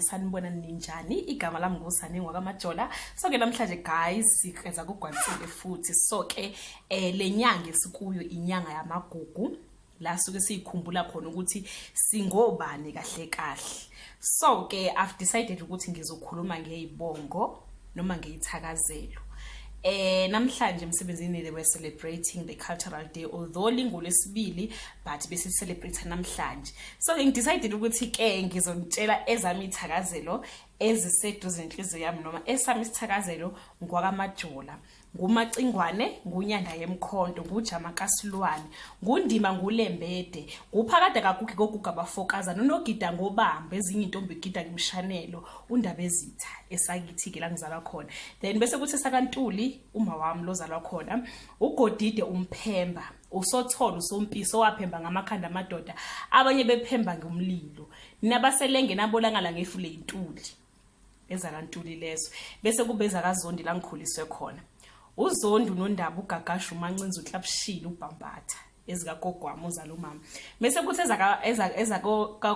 Sanibonani ninjani? Igama lami ngusane ngwakamajola. So ke namhlanje guys sikeza kugwansile futhi. So ke lenyanga esikuyo inyanga yamagugu. La suke sikhumbula khona ukuthi singobani kahle kahle. So ke I've decided ukuthi ngizokhuluma ngeyibongo noma ngeyithakazelo. Namhlanje emsebenzini they were celebrating the cultural day, although lingolesibili but bese celebrate namhlanje. So ngidecided ukuthi ke ngizonitshela ezami ithakazelo eziseduze enhliziyo yami noma esami isithakazelo ngwakamajola. Ngumacingwane, ngunyanda yemkhonto, ngujama kasilwane, ngundima ngulembede, nguphakade kagugi koguga bafokaza nonogida ngobamba ezinye intombi gida ngemshanelo undaba ezitha esakithi ke la ngizalwa khona. Then bese kuthi sakantuli uma wami lozalwa khona, ugodide umphemba, usotholo usompiso waphemba ngamakhanda amadoda, abanye bephemba ngomlilo. Ninabaselenge nabolangala ngefule intuli. Ezakantuli lezo. Bese kubeza kaZondi la ngikhuliswe khona. Uzondi unondaba ugagasha umancinza uklapshila ubhambatha ezikagogwami uzala umama. Bese kuthi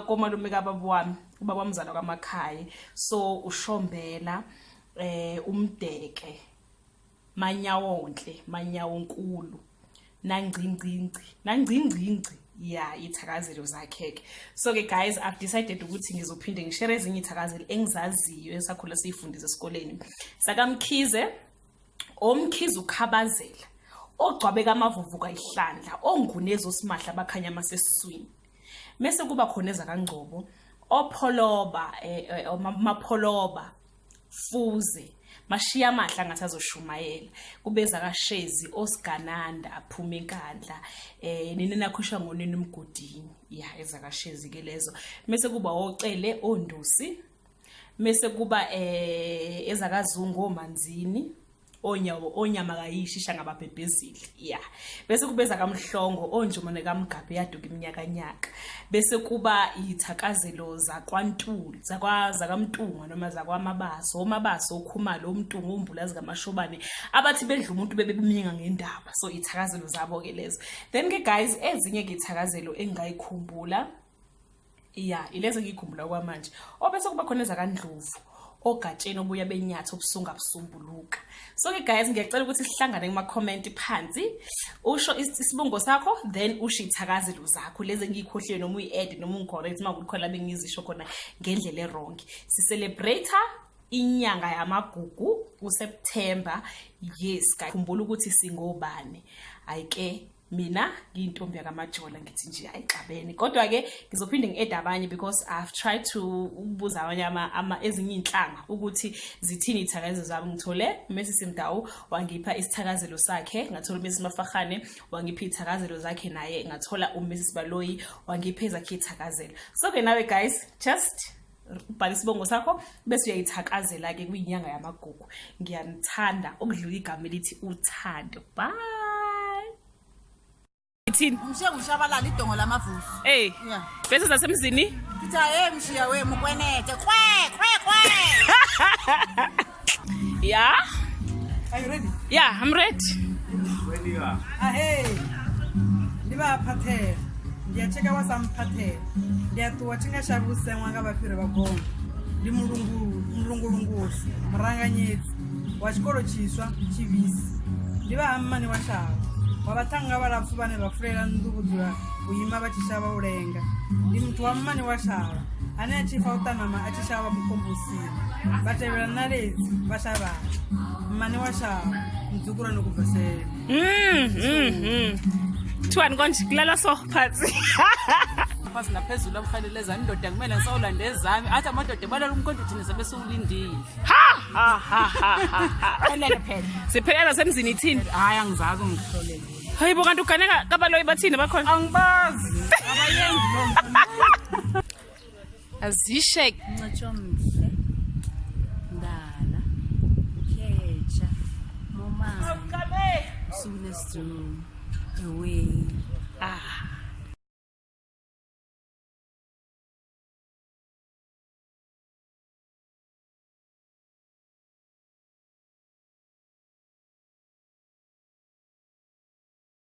komalume kababa wami, ubaba wamzala kwamakhaya. So ushombela umdeke manyawonhle, manyawonkulu, nangcingcinci ya ithakazelo zakhe. So ke guys I've decided ukuthi ngizophinde ngishare ezinye ithakazelo engizaziyo esakhula sifundisa esikoleni. Sakamkhize omkhize ukhabazela ogcwabeka amavuvuka ihlandla ongunezo simahla bakhanya amasesiswini. Mase kuba khona ezakangcobo opholoba mapholoba fuze mashiya amahla ngathi azoshumayela. Kubeza kaShezi osigananda aphuma enkandla nini nakhushwa ngonini umgodini ya ezakaShezi ke lezo. Mase kuba ocele ondusi, mase kuba ezakazungu omanzini onyama kayishisha ngababhebhezili ya. Bese kubeza kamhlongo onjumane kamgabe yaduka iminyakanyaka. Bese kuba ithakazelo zakwantuli zakamtunga noma zakwamabaso omabaso okhumalo umtunga umbulazi kamashobane abathi bedla umuntu bebeminyanga ngendaba. So ithakazelo zabo ke lezo. Then ke guys ezinye ke ithakazelo engayikhumbula ya ilezo ngikhumbula kwamanje. Obese kuba khona ezakandlovu ogatsheni obuya benyatha obusunga busumbuluka. So ke guys ngiyacela ukuthi sihlangane kuma comment phansi usho isibongo sakho then usho ithakazelo zakho lezi engikhohlwe noma uyi-add noma ungicorrect makukhona bengizisho khona ngendlela errong. Si celebrate inyanga yamagugu uSeptember. Yes guys khumbula ukuthi singobani. Ayike mina ngiyintombi yakamajola ngithi nje ayixabene kodwa ke ngizophinde ngi-add abanye because I've tried to ukubuza abanye ezinye inhlanga ukuthi zithini ithakazelo zabo. Ngithole Mrs Simdawu wangipha isithakazelo sakhe, ngathola uMrs Mafahane wangipha ithakazelo zakhe, naye ngathola uMrs Baloyi wangipha ezakhe ithakazelo. So ke nawe guys just ubhala isibongo sakho bese uyayithakazela ke kuyinyanga yamagugu. Ngiyanithanda okudlula igama elithi uthando. Bye. Mshiya ushabalala idongo lamavusi. Yeah. Bese zasemzini? Kuthi mshiya we mukwenete. Kwe. Yeah? Are you ready? Yeah, I'm ready. Ready you are. Hey. Ndiba phathe. Ndiyacheka wasamphathe. Ndiyatuwa chinga shabuse mwanga bafire bagonga. Ndi mulungulungusi, muranganyetsi. Wachikolo chiswa chivisi. Ndiba ammani washaba. Wabatanga barapfu bane bafurera ndubudura uyima bachishaba urenga. Ndi mtu wa mmani washaba ane achifa utanama achishaba mukombosi batebera narezi bashaba mmani washaba nzukura nokuvasela. Twani konje kulala so phansi. Phasi naphezulu amfaneleza indoda kumele ngisawulanda ezami athi amadoda balala umkhonto thina sabe siwulindile. Phela phela. Siphelela semzini ithini? Hayi angizazi ungihlolela. Hayibo kanti uganeka kabaloyi bathini bakhona? Angibazi. Abayenzi lo. Azishe Ncachomhle ndala kecha mama Awukabe sunesizulu away